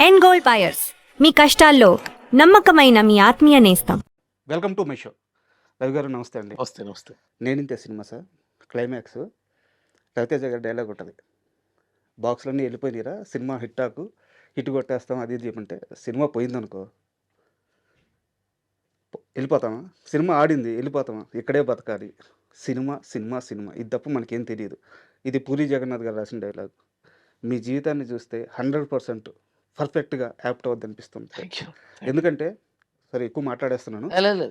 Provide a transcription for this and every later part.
End gold buyers మీ కష్టాల్లో నమ్మకమైన మీ ఆత్మీయ నేస్తం. Welcome to my show. Ravi గారు నమస్తే అండి. నమస్తే నమస్తే. నేనింతే సినిమా సార్ క్లైమాక్స్ రవితేజ గారి డైలాగ్ ఉంటుంది, బాక్స్లన్నీ వెళ్ళిపోయినారా సినిమా హిట్ కొట్టేస్తాం అది ఇది చెప్పంటే, సినిమా పోయిందనుకో వెళ్ళిపోతామా, సినిమా ఆడింది వెళ్ళిపోతామా, ఇక్కడే బతకాలి, సినిమా సినిమా సినిమా ఇది తప్ప మనకేం తెలియదు. ఇది పూరి జగన్నాథ్ గారు రాసిన డైలాగ్. మీ జీవితాన్ని చూస్తే 100% పర్ఫెక్ట్గా యాప్ట్ అవుద్ది అనిపిస్తుంది. Thank you. ఎందుకంటే సరే ఎక్కువ మాట్లాడేస్తున్నాను. లేదు.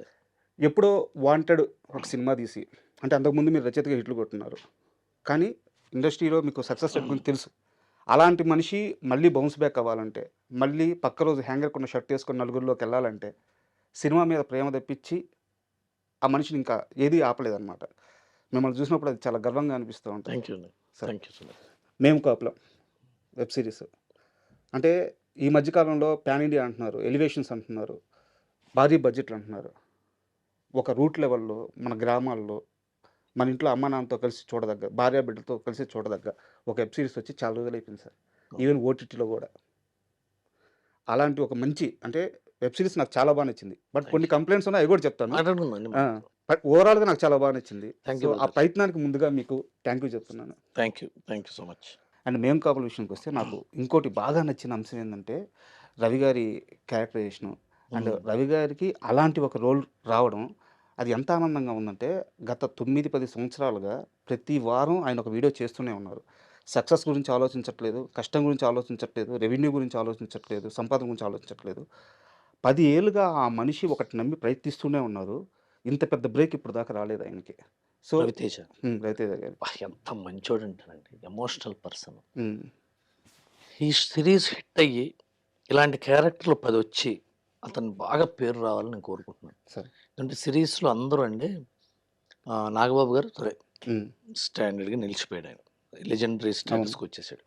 ఎప్పుడో వాంటెడ్ ఒక సినిమా తీసి, అంటే అంతకుముందు మీరు రచయితగా హిట్లు కొట్టున్నారు, కానీ ఇండస్ట్రీలో మీకు సక్సెస్ రేట్ గురించి తెలుసు. అలాంటి మనిషి మళ్ళీ బౌన్స్ బ్యాక్ అవ్వాలంటే, మళ్ళీ పక్క రోజు హ్యాంగర్ కొన్న షర్ట్ వేసుకొని నలుగురిలోకి వెళ్ళాలంటే, సినిమా మీద ప్రేమ తెప్పించి ఆ మనిషిని ఇంకా ఏది ఆపలేదన్నమాట. మిమ్మల్ని చూసినప్పుడు అది చాలా గర్వంగా అనిపిస్తూ ఉంటుంది. థ్యాంక్ యూ సరే, థ్యాంక్ యూ సో మచ్. మేము కాపులం వెబ్ సిరీస్ అంటే ఈ మధ్యకాలంలో ప్యాన్ ఇండియా అంటున్నారు, ఎలివేషన్స్ అంటున్నారు, భారీ బడ్జెట్లు అంటున్నారు. ఒక రూట్ లెవెల్లో మన గ్రామాల్లో మన ఇంట్లో అమ్మ నాన్నతో కలిసి చూడదగ్గ, భార్య బిడ్డలతో కలిసి చూడదగ్గ ఒక వెబ్ సిరీస్ వచ్చి చాలా రోజులు అయిపోయింది సార్. ఈవెన్ ఓటీటీలో కూడా అలాంటి ఒక మంచి అంటే వెబ్ సిరీస్ నాకు చాలా బాగా నచ్చింది. బట్ కొన్ని కంప్లైంట్స్ ఉన్నాయి, అవి కూడా చెప్తాను. బట్ ఓవరాల్గా నాకు చాలా బాగా నచ్చింది. సో ఆ ప్రయత్నానికి ముందుగా మీకు థ్యాంక్ యూ చెప్తున్నాను. Thank you so much. And మేము కాపుల విషయానికి వస్తే, నాకు ఇంకోటి బాగా నచ్చిన అంశం ఏంటంటే రవి గారి క్యారెక్టరైజేషను. అండ్ రవి గారికి అలాంటి ఒక రోల్ రావడం అది ఎంత ఆనందంగా ఉందంటే, గత 9-10 సంవత్సరాలుగా ప్రతి వారం ఆయన ఒక వీడియో చేస్తూనే ఉన్నారు. సక్సెస్ గురించి ఆలోచించట్లేదు, కష్టం గురించి ఆలోచించట్లేదు, రెవెన్యూ గురించి ఆలోచించట్లేదు, సంపాదన గురించి ఆలోచించట్లేదు. 10 ఏళ్ళుగా ఆ మనిషి ఒకటి నమ్మి ప్రయత్నిస్తూనే ఉన్నారు. ఇంత పెద్ద బ్రేక్ ఇప్పుడు దాకా రాలేదు ఆయనకి. సో రవితేజ రవితేజ గారు ఎంత మంచోడు అంటానండి, ఎమోషనల్ పర్సన్. ఉమ్, ఈ సిరీస్ హిట్ అయ్యి ఇలాంటి క్యారెక్టర్లు 10 వచ్చి అతను బాగా పేరు రావాలని నేను కోరుకుంటున్నాను. సరే. అంటే సిరీస్లో అందరూ అండి, నాగబాబు గారు సరే ఉమ్, స్టాండర్డ్గా నిలిచిపోయాడు, ఆయన లెజెండరీ స్టాటస్కి వచ్చేసాడు.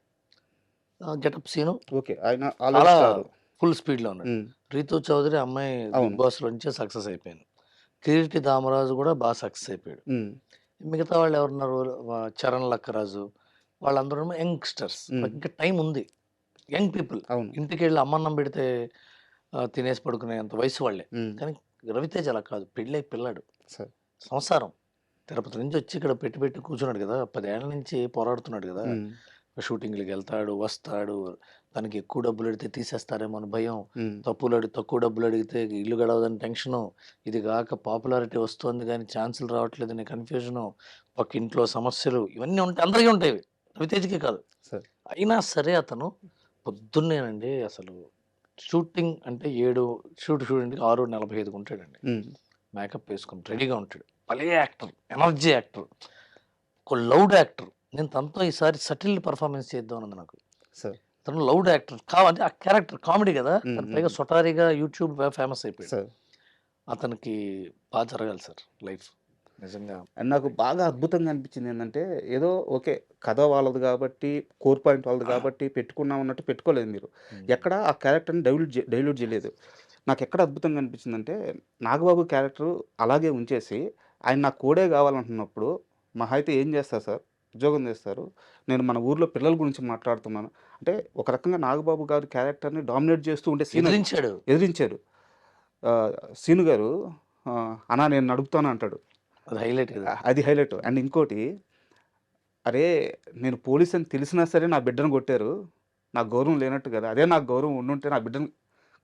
గెటప్ సీను ఓకే, ఆయన చాలా ఆలోచిస్తారు. ఫుల్ స్పీడ్లో ఉన్నాడు. ఉమ్, రీతూ చౌదరి అమ్మాయి అవును. బిగ్ బాస్లో నుంచే సక్సెస్ అయిపోయింది. కిరీటి దామరాజు కూడా బాగా సక్సెస్ అయిపోయాడు. ఉమ్, మిగతా వాళ్ళు ఎవరున్నారు, చరణ్ లక్కరాజు, వాళ్ళందరూ యంగ్స్టర్స్. ఇంకా టైం ఉంది, యంగ్ పీపుల్. అవును. ఇంటికి వెళ్ళి అమ్మన్నం పెడితే తినేసి పడుకునేంత వయసు వాళ్ళే. ఉమ్, కానీ రవితేజ అలా కాదు, పెళ్ళై పిల్లాడు, సరే. సంసారం. తిరుపతి నుంచి వచ్చి ఇక్కడ పెట్టి కూర్చున్నాడు కదా, 10 ఏళ్ల నుంచి పోరాడుతున్నాడు కదా. ఉమ్, షూటింగ్లకి వెళ్తాడు, వస్తాడు. తనకి ఎక్కువ డబ్బులు అడిగితే తీసేస్తారేమో అని భయం, ఉమ్, తక్కువ డబ్బులు అడిగితే ఇల్లు గడవదని టెన్షను, ఇది కాక పాపులారిటీ వస్తుంది కానీ ఛాన్సులు రావట్లేదు అనే కన్ఫ్యూజను, పక్క ఇంట్లో సమస్యలు, ఇవన్నీ ఉంటాయి, అందరికీ ఉంటాయి, రవితేజకే కాదు. సరే. అయినా సరే అతను పొద్దున్నేనండి, అసలు షూటింగ్ అంటే 7 షూటింగ్కి 6:45 ఉంటాడండి. ఉమ్, మేకప్ వేసుకుని రెడీగా ఉంటాడు. భలే యాక్టర్, ఎనర్జీ యాక్టర్, ఒక లౌడ్ యాక్టర్. నేను తనతో ఈసారి సటిల్ పర్ఫార్మెన్స్ చేద్దాం అన్నది నాకు. సరే. తను లౌడ్ యాక్టర్ కావాలి, ఆ క్యారెక్టర్ కామెడీ కదా, తను మ్మ్. పైగా సొటారీగా యూట్యూబ్ ఫేమస్ అయిపోయాడు. సరే. అతనికి బాగా జరగాలి సార్ లైఫ్, నిజంగా. అండ్ నాకు బాగా అద్భుతంగా అనిపించింది ఏంటంటే, ఏదో ఓకే కథ వాళ్ళది కాబట్టి, కోర్ పాయింట్ వాళ్ళది కాబట్టి పెట్టుకున్నాం అన్నట్టు పెట్టుకోలేదు మీరు. ఎక్కడ ఆ క్యారెక్టర్ని డైల్యూట్ చేయలేదు. నాకు ఎక్కడ అద్భుతంగా అనిపించిందంటే, నాగబాబు క్యారెక్టర్ అలాగే ఉంచేసి, ఆయన నాకు కోడే కావాలంటున్నప్పుడు మహా అయితే ఏం చేస్తారు సార్, ఉద్యోగం చేస్తారు, నేను మన ఊర్లో పిల్లల గురించి మాట్లాడుతున్నాను అంటే, ఒక రకంగా నాగబాబు గారి క్యారెక్టర్ని డామినేట్ చేస్తూ ఉండే సీన్ ఎదిరించారు. సీను గారు అన్నా నేను నడుపుతాను అంటాడు, అది హైలైట్ కదా. అది హైలైట్. అండ్ ఇంకోటి, అరే నేను పోలీస్ అని తెలిసినా సరే నా బిడ్డను కొట్టారు, నాకు గౌరవం లేనట్టు కదా, అదే నాకు గౌరవం ఉండుంటే నా బిడ్డను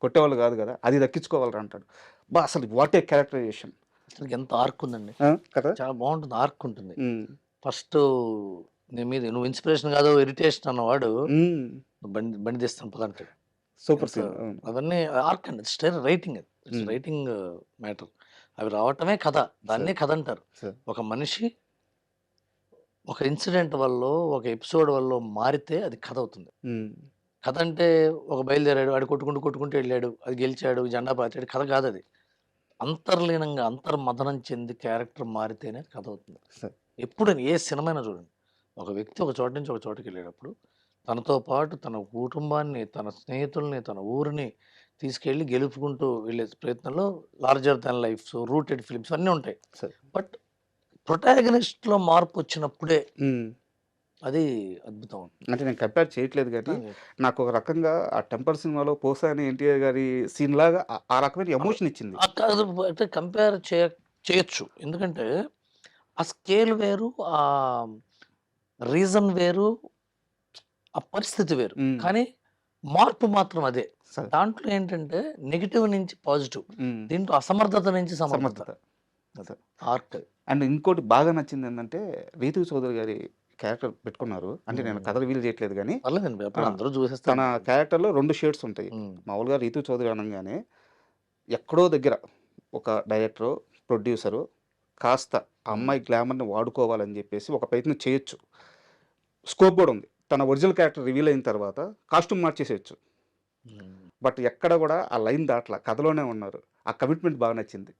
కొట్టేవాళ్ళు కాదు కదా, అది దక్కించుకోవాలరా అంటాడు. బా అసలు వాట్ ఏ క్యారెక్టరైజేషన్. అసలు ఎంత ఆర్క్ ఉందండి, కదా. చాలా బాగుంటుంది, ఆర్క్ ఉంటుంది. ఫస్ట్ నీ మీద నువ్వు ఇన్స్పిరేషన్ కాదు ఇరిటేషన్ అన్నవాడు బండి తీస్తాను పదంటాడు. Super scene. అవన్నీ ఆర్క్ అండి, స్టైల్ రైటింగ్, అది రైటింగ్ మ్యాటర్. అవి రావటమే కథ, దాన్నే కథ అంటారు. ఒక మనిషి ఒక ఇన్సిడెంట్ వల్ల, ఒక ఎపిసోడ్ వల్ల మారితే అది కథ అవుతుంది. కథ అంటే ఒక బయలుదేరాడు, ఆడు కొట్టుకుంటూ వెళ్ళాడు, అది గెలిచాడు, జెండా పాతాడు, కథ కాదు అది. అంతర్లీనంగా అంతర్మథనం చెంది క్యారెక్టర్ మారితేనే కథ అవుతుంది. ఎప్పుడైనా ఏ సినిమా చూడండి, ఒక వ్యక్తి ఒక చోట నుంచి ఒక చోటుకి వెళ్ళేటప్పుడు తనతో పాటు తన కుటుంబాన్ని, తన స్నేహితుల్ని, తన ఊరిని తీసుకెళ్ళి గెలుపుకుంటూ వెళ్ళే ప్రయత్నంలో larger than life, rooted films అన్నీ ఉంటాయి. బట్ ప్రొటాగనిస్ట్లో మార్పు వచ్చినప్పుడే అది అద్భుతం. అంటే నేను కంపేర్ చేయట్లేదు గానీ, ఆ! నాకు ఒక రకంగా ఆ 'టెంపర్' సినిమాలో పోసాని ఎన్టీఆర్ గారి సీన్‌లాగా ఆ రకమైన ఎమోషన్ ఇచ్చింది. కాదు అంటే కంపేర్ చేయొచ్చు. ఎందుకంటే ఆ స్కేల్ వేరు, రీజన్ వేరు, ఆ పరిస్థితి వేరు. హ్మ్. కానీ మార్పు మాత్రం అదే. స దాంట్లో ఏంటంటే నెగెటివ్ నుంచి పాజిటివ్. హ్మ్. దీంట్లో అసమర్థత నుంచి సమర్థత. సమర్థత. అది స ఆర్క్. అండ్ ఇంకోటి బాగా నచ్చిందేంటంటే, 'రీతూ చౌదరి' గారి క్యారెక్టర్ పెట్టుకున్నారు. అంటే నేను హ్మ్. కథ రివీల్ చేయట్లేదు గానీ, పర్లేదండి. ఆ! అప్పుడు అందరూ తన చూసేస్తారు. క్యారెక్టర్‌లో 2 షేడ్స్ ఉంటాయి. హ్మ్. మామూలుగా 'రీతూ చౌదరి' అనంగానే ఎక్కడో దగ్గర ఒక డైరెక్టరో, ప్రొడ్యూసరో కాస్త ఆ హ్మ్. అమ్మాయి గ్లామర్‌ని వాడుకోవాలని జెప్పేసి ఒక ప్రయత్నం చేయొచ్చు. స్కోప్ గూడా ఉంది. తన ఒరిజినల్ క్యారెక్టర్ రివీల్ అయిన తర్వాత కాస్ట్యూమ్ మార్చేసేయొచ్చు. హ్మ్. బట్ ఎక్కడ గూడా ఆ లైన్ దాటల. కథలోనే ఉన్నారు. ఆ కమిట్మెంట్ బాగా నచ్చింది.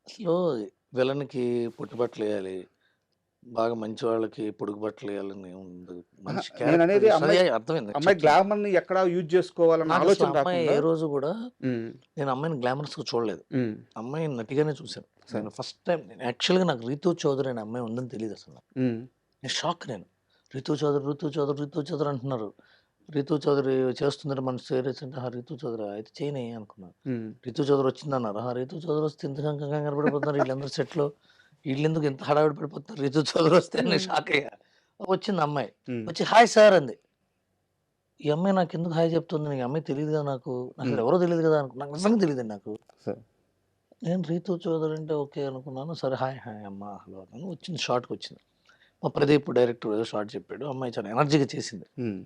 అసలు విలన్‌కి పొట్టి బట్టలేయాలి. బాగా మంచి వాళ్ళకి పొడుగు బట్టలేయాలని ఉంది. అహా! మంచి క్యారెక్టర్ నేననేది చేసి అదే అర్థమైంది. నాకు అమ్మాయి చెప్తున్నా. గ్లామర్‌ని ఎక్కడ యూజ్ జేసుకోవాలన్న నాకసలు ఆలోచన ఆ అమ్మాయి రాకుండా ఏ రోజు గూడా హ్మ్. నేను అమ్మాయిని గ్లామరస్‌గా చూడలేదు. హ్మ్. అమ్మాయిని నటిగానే చూసాను. సరే. నేను ఫస్ట్ టైమ్ యాక్చువల్‌గా నాకు 'రితు చౌదరి' అనే అమ్మాయి ఉందని తెలీదసల నాకు. హ్మ్. నేను షాక్ నేను. 'రితు చౌదరి, రితు చౌదరి, రితు చౌదరి' అంటున్నారు. 'రితు చౌదరి చేస్తుందంటే మన సీరియస్' అంటే, ఆహా! 'రితు చౌదరా అయితే చేయని' అనుకున్నాను. హ్మ్. 'రితు చౌదరి' వచ్చిందన్నారు. ఆహా! 'రితు చౌదరి' వస్తే ఇంత కంగారు పడిపోతున్నారు వీళ్ళందరూ సెట్‌లో. ఈళ్ళెందుకు ఇంత హడావిడి పడిపోతున్నారు 'రితు చౌదరి' వస్తే అని హ్మ్. షాక్ అయ్యా. వచ్చింది అమ్మాయి. హ్మ్. వచ్చి హాయ్ సార్ అంది. ఈ అమ్మాయి నాకెందుకు హాయ్ చెప్తుంది? ఈ అమ్మాయి తెలీదు కదా నాకు. హ్మ్. నాకసలు ఎవరో తెలీదు కదా అనుకున్నా. నాకు నిజంగా తెలీదండి నాకు. సరే. నేను 'రీతూ చౌదరి' అంటే ఓకే అనుకున్నాను. సరే హాయ్, హాయ్ అమ్మా, హలో అన్నాను. వచ్చింది షాట్‌కొచ్చింది. మా ప్రదీప్ డైరెక్టర్ ఏదో షాట్ చెప్పాడు. అమ్మాయి చాలా ఎనర్జీగా చేసింది. హ్మ్.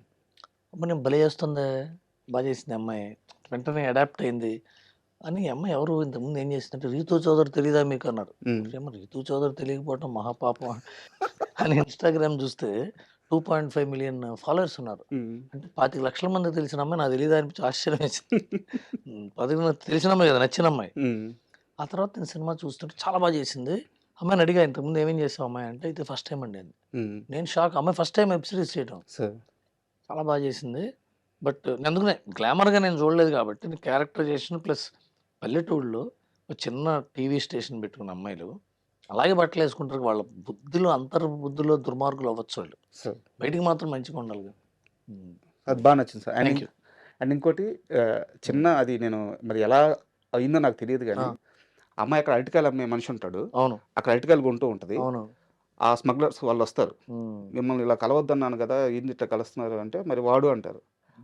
అమ్మ నేను భలే చేస్తుందే! బా చేసింది అమ్మాయి. వెంటనే అడాప్ట్ అయింది. అని ఈ అమ్మాయి ఎవరు ఇంతకుముందు ఏం చేసిందంటే 'రీతూ చౌదరి' తెలీదా మీకు అన్నారు. హ్మ్. ఒరేయమ్మ 'రీతూ చౌదరి' తెలియకపోవటం మహాపాపం అని ఇన్‌స్టాగ్రామ్ చూస్తే 2.5 మిలియన్ ఫాలోవర్స్ ఉన్నారు. హ్మ్. అంటే 25,00,000 మందికి తెలిసిన అమ్మాయి నాకు తెలీదా అనిపించి ఆశ్చర్యమేసింది. హ్మ్. 25 తెలిసిన అమ్మాయి కదా! నచ్చిన అమ్మాయి. హ్మ్. ఆ తర్వాత నేను సినిమా చూస్తుంటే చాలా బా చేసింది. అమ్మాయిని అడిగా ఇంతకుముందు ఏమేం చేసావు అమ్మాయి అంటే, ఇది ఫస్ట్ టైమ్ అండి అంది. హ్మ్. నేను షాక్. అమ్మాయి ఫస్ట్ టైమ్ వెబ్ సీరీస్ చేయటం. సరే. చాలా బా చేసింది. బట్ అందుకనే గ్లామర్‌గా నేను చూడలేదు కాబట్టి క్యారెక్టరైజేషన్ ప్లస్ పల్లెటూరులో ఒక చిన్న టీవీ స్టేషన్ పెట్టుకున్న అమ్మాయిలు అలాగే బట్టలేసుకుంటారు. వాళ్ళ బుద్ధిలో అంతర్బుద్ధిలో దుర్మార్గులు అవ్వచ్చోళ్ళు. సరే. బయటికి మాత్రం మంచిగా ఉండాలిగా. హ్మ్. అది బా నచ్చింది సార్. Thank you. అండ్ ఇంకోటి హ్మ్. చిన్న అది నేను మరి ఎలా అయిందో నాకు తెలీదు ఆ! గానీ, అమ్మాయి అక్కడ అరటికాయలు అమ్మే మనిషి ఉంటాడు. అవును. అక్కడ అరటికాయలు కొంటూ ఉంటది. అవును. ఆ స్మగ్లర్స్ వాళ్ళొస్తారు. హ్మ్. మిమ్మల్ని ఇలా కలవద్దన్నాను గదా! ఏంది ఇట్లా కలుస్తున్నారు అంటే, మరి వాడు అంటారు.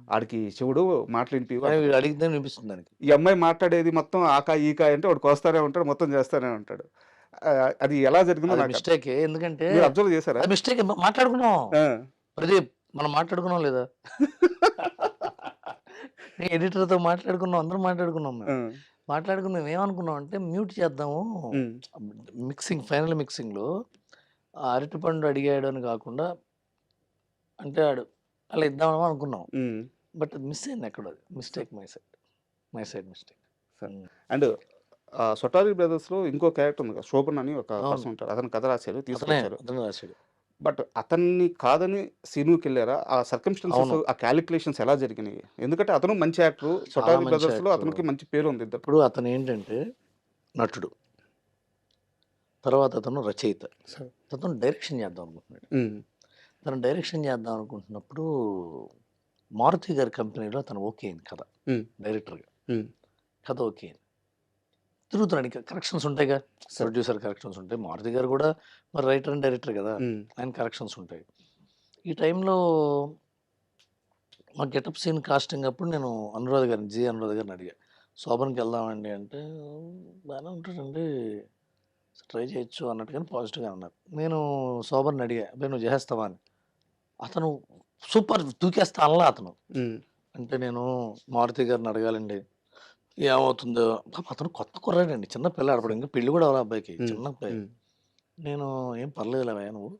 ఆడికి చెవుడు మాటలు ఇనిపియవు కానీ అంటారు. వీడు అడిగితేనే వినిపిస్తుంది దానికి. ఈ అమ్మాయి మాట్లాడేది మొత్తం ఆ కాయ, ఈ కాయ అంటే వాడు కోస్తానే ఉంటాడు. మొత్తం చేస్తానే ఉంటాడు. అది ఎలా జరిగిందో అది నాకు మిస్టేకే. ఎందుకంటే మీరు అబ్జర్వ్ చేసారా? అది మిస్టేకే. మాట్లాడుకున్నాం. ఆ! ప్రదీప్ మనం మాట్లాడుకున్నాం లేదా? నేను ఎడిటర్‌తో మాట్లాడుకున్నాం. అందరం మాట్లాడుకున్నాం ఆ! మేము. మాట్లాడుకుని మేము ఏమనుకున్నాం అంటే మ్యూట్ చేద్దాము. హ్మ్. ఫైనల్ మిక్సింగ్‌లో ఆ అరటిపండు అడిగాడు అని కాకుండా అంటే అలా ఇద్దామని అనుకున్నాం. హ్మ్. బట్ అది మిస్ అయింది ఎక్కడో అది. So mistake my side. My side mistake. సరే. హ్మ్. అండ్ 'సొటారి బ్రదర్స్‌లో' ఇంకో క్యారెక్టర్ ఉంది కదా! శోభన్ అని ఒక అవును. పర్సన్ ఉంటారు. అతను కథ రాసారు, అతనే తీసుకొచ్చారు. అతనే రాసాడు. బట్ అతన్ని కాదని సీనుకెళ్లారా? ఆ సర్కమ్‌స్టాన్సెస్, అవును. ఆ కాలిక్యులేషన్స్ ఎలా జరిగినాయి? ఎందుకంటే అతను మంచి యాక్టరు. చాలా 'సొటారి మంచి బ్రదర్స్‌లో' యాక్టరు. అతనికి మంచి పేరుంది ఇద్దరికి. ఇప్పుడు అతనేంటంటే నటుడు. తర్వాత అతను రచయిత. సరే. అతను డైరెక్షన్ చేద్దాం అనుకుంటున్నాడు. హ్మ్. తను డైరెక్షన్ చేద్దాం అనుకుంటున్నప్పుడు మారుతి గారి కంపెనీలో తను ఓకే అయింది కథ. హ్మ్. డైరెక్టర్‌గా. హ్మ్. కథ ఓకే అయింది. తిరుగుతున్నాడు ఇంకా కరెక్షన్స్ ఉంటాయిగా. సరే. ప్రొడ్యూసర్ కరెక్షన్స్ ఉంటాయి. మారుతి గారు కూడా మరి రైటర్ అండ్ డైరెక్టర్ కదా! హ్మ్. ఆయన కరెక్షన్స్ ఉంటాయి. ఈ టైంలో మా గెటప్ సీన్ కాస్టింగ్ అప్పుడు నేను అనురాధ గారిని అడిగా. శోభన్‌కి వెళ్దామండి అంటే, బానే ఉంటాడండి. ట్రై చేయొచ్చు అన్నట్టుగానే పాజిటివ్‌గా అన్నారు. నేను శోభన్‌ని అడిగా. అబ్బాయి నువ్వు చేసేస్తావా అని. అతను సూపర్ దూకేస్తా అనలా అతను. హ్మ్. అంటే నేను మారుతి గారిని అడగాలండి. ఏమవుతుందో పాపం అతను కొత్త కుర్రాడండి. చిన్న పిల్లాడు. అప్పుడు సరే. ఇంకా పెళ్లి కూడా అవ్వలే అబ్బాయికి. హ్మ్. చిన్న అబ్బాయి. హ్మ్. నేను ఏం పర్లేదులేవయ్యా నువ్వు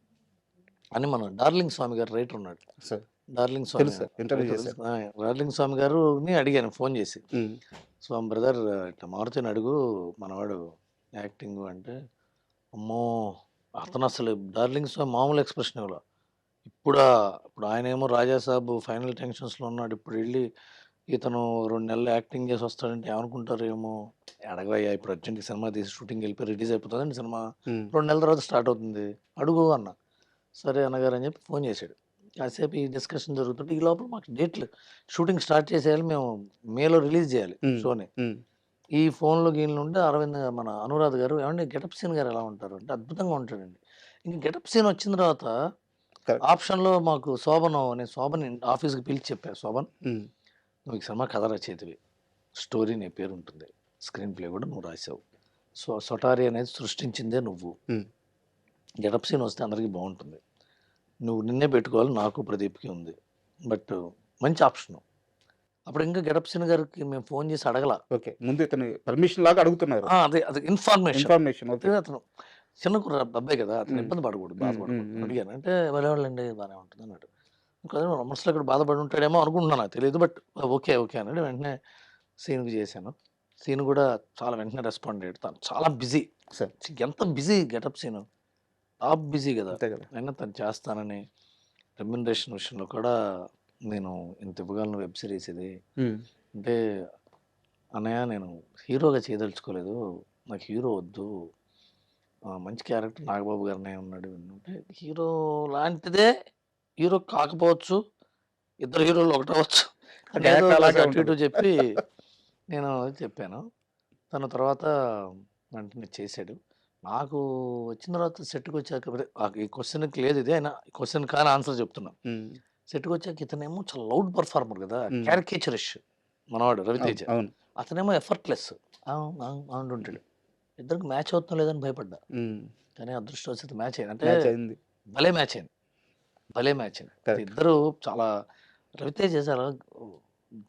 అని మన 'డార్లింగ్ స్వామి' గారు రైటర్ ఉన్నాడు. సరే. 'డార్లింగ్ స్వామి' తెలుసు సార్. ఇంటర్వ్యూ రైటర్ తెలుసు. చేశారు. 'డార్లింగ్ స్వామి' గారిని అడిగాను ఫోన్ చేసి. హ్మ్. స్వామి బ్రదర్ ఇట్లా మారుతిని అడుగు మనవాడు యాక్టింగు అంటే, అమ్మో! అతనసలు 'డార్లింగ్ స్వామి' మామూలు ఎక్స్‌ప్రెషన్ ఇవ్వలా. ఇప్పుడు ఆయనేమో 'రాజా సాబ్' ఫైనల్ టెన్షన్స్‌లో ఉన్నాడు. ఇప్పుడెళ్ళి ఇతను 2 నెలలు యాక్టింగ్ చేసి వస్తాడంటే ఏమనుకుంటారేమో! అడగవయ్యా ఇప్పుడు అర్జెంట్‌గా సినిమా తీసి షూటింగ్‌కెళ్ళిపోయి రిలీజ్ అయిపోతదండి సినిమా. హ్మ్. 2 నెలల తర్వాత స్టార్ట్ అవుతుంది. అడుగు అన్నా. సరే అన్నగారు అని చెప్పి ఫోన్ చేశాడు. కాసేపు ఈ డిస్కషన్ జరుగుతుంటే ఈ లోపల మాకు డేట్లు షూటింగ్ స్టార్ట్ చేసేయాలి, మేము మేలో రిలీజ్ చేయాలి షోని. ఈ ఫోన్లో గీన్లు ఉంటే అరవింద్ మన అనురాధ్ గారు ఏమంటే గెటప్ సీన్ గారు ఎలా ఉంటారు అంటే అద్భుతంగా ఉంటాడండి. ఇంక గెటప్ సీన్ వచ్చిన తర్వాత Correct. ఆప్షన్లో మాకు నేను శోభన్ ఆఫీస్కి పిలిచి చెప్పాను, శోభన్ నువ్వు ఈ సినిమా కథ రచయితవి, స్టోరీ నీ పేరు ఉంటుంది, స్క్రీన్ ప్లే కూడా నువ్వు రాసావు, సో సొటారి అనేది సృష్టించిందే నువ్వు, గెటప్ సీన్ వస్తే అందరికీ బాగుంటుంది, నువ్వు నిన్నే పెట్టుకోవాలి, నాకు ప్రదీప్కి ఉంది, బట్ మంచి ఆప్షను. అప్పుడు ఇంకా గెటప్ సీన్ గారికి మేము ఫోన్ చేసి అడగల, ఓకే, ముందు ఇతను పర్మిషన్ లాగా అడుగుతున్నారు, అదే అదే ఇన్ఫర్మేషన్. ఓకే. అతను చిన్న అబ్బాయి కదా, అతను ఇబ్బంది పడకూడదు, బాధపడకూడదు అడిగాను. అంటే వెళ్ళేవాళ్ళండి బాగానే ఉంటుంది అన్నాడు. ఇంకా మనసులో ఇక్కడ బాధపడి ఉంటాడేమో అనుకుంటున్నాను, నాకు తెలియదు, బట్ ఓకే ఓకే అన్నాడు. వెంటనే సీన్కి చేశాను, సీన్ కూడా చాలా వెంటనే రెస్పాండ్ అయ్యాడు. తను చాలా బిజీ, సార్ ఎంత busy getup scene, top busy కదా. అంతే కదా. అయినా తను చేస్తానని రెమ్యునరేషన్ విషయంలో కూడా నేను ఇంత ఇవ్వగలను వెబ్ సిరీస్ ఇది అంటే, అన్నయ్య నేను హీరోగా చేయదలుచుకోలేదు, నాకు హీరో వద్దు, మంచి క్యారెక్టర్ నాగబాబు గారినే ఉన్నాడు అంటే, హీరో లాంటిదే హీరో కాకపోవచ్చు, ఇద్దరు హీరోలు ఒకటవచ్చు అంటే ఏదో అలాగే అటు ఇటు ఉంటుంది. చెప్పి నేను చెప్పాను. తన తర్వాత వెంటనే చేశాడు. నాకు వచ్చిన తర్వాత సెట్కి వచ్చాక ఈ క్వశ్చన్కి లేదు ఇది, అయినా క్వశ్చన్ కానీ ఆన్సర్ చెప్తున్నాను. సెట్కి వచ్చాక ఇతనేమో చాలా లౌడ్ పర్ఫార్మర్ కదా, క్యారికేచరిష్ మనవాడు రవితేజ, అవును. అతనేమో ఎఫర్ట్లెస్ అంటుంటాడు. ఇద్దరికి మ్యాచ్ అవుతుందో లేదని భయపడ్డా, కానీ అదృష్టవశాత్తు మ్యాచ్ అయింది. అంటే మ్యాచ్ అయింది. భలే మ్యాచ్ అయింది, భలే మ్యాచ్ అయింది. Correct. ఇద్దరు చాలా, రవితేజ చాలా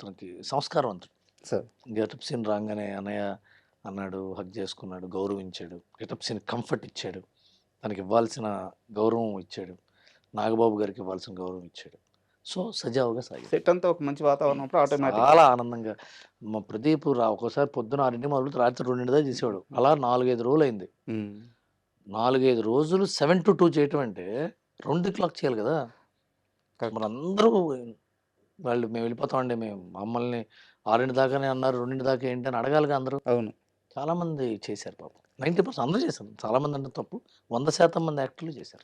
తనకి సంస్కారవంతుడు. సార్ గెటప్ సీన్ రాగానే అన్నయ్య అన్నాడు, హగ్ చేసుకున్నాడు, గౌరవించాడు, గెటప్ సీన్ కంఫర్ట్ ఇచ్చాడు, తనకి ఇవ్వాల్సిన గౌరవం ఇచ్చాడు, నాగబాబు గారికి ఇవ్వాల్సిన గౌరవం ఇచ్చాడు. సో సజావుగా సాగింది. సెట్ అంతా ఒక మంచి వాతావరణం ఆటోమేటిక్. చాలా ఆనందంగా మా ప్రదీప్ ఒక్కోసారి పొద్దున 6 మొదలు రాత్రి 2 దాకా చేసేవాడు. అలా 4-5 రోజులు అయింది. 4-5 రోజులు 7 to 2 చేయటం అంటే 2 o'clock చేయాలి కదా. మరి అందరూ వాళ్ళు మేము వెళ్ళిపోతామండి, మేము మమ్మల్ని 6 దాకానే అన్నారు, 2 దాకా ఏంటి అని అడగాలిగా అందరూ. అవును. చాలా మంది చేశారు పాపం, 90% అందరూ చేశారు. చాలా మంది అంటే తప్పు, 100% మంది యాక్టర్లు చేశారు.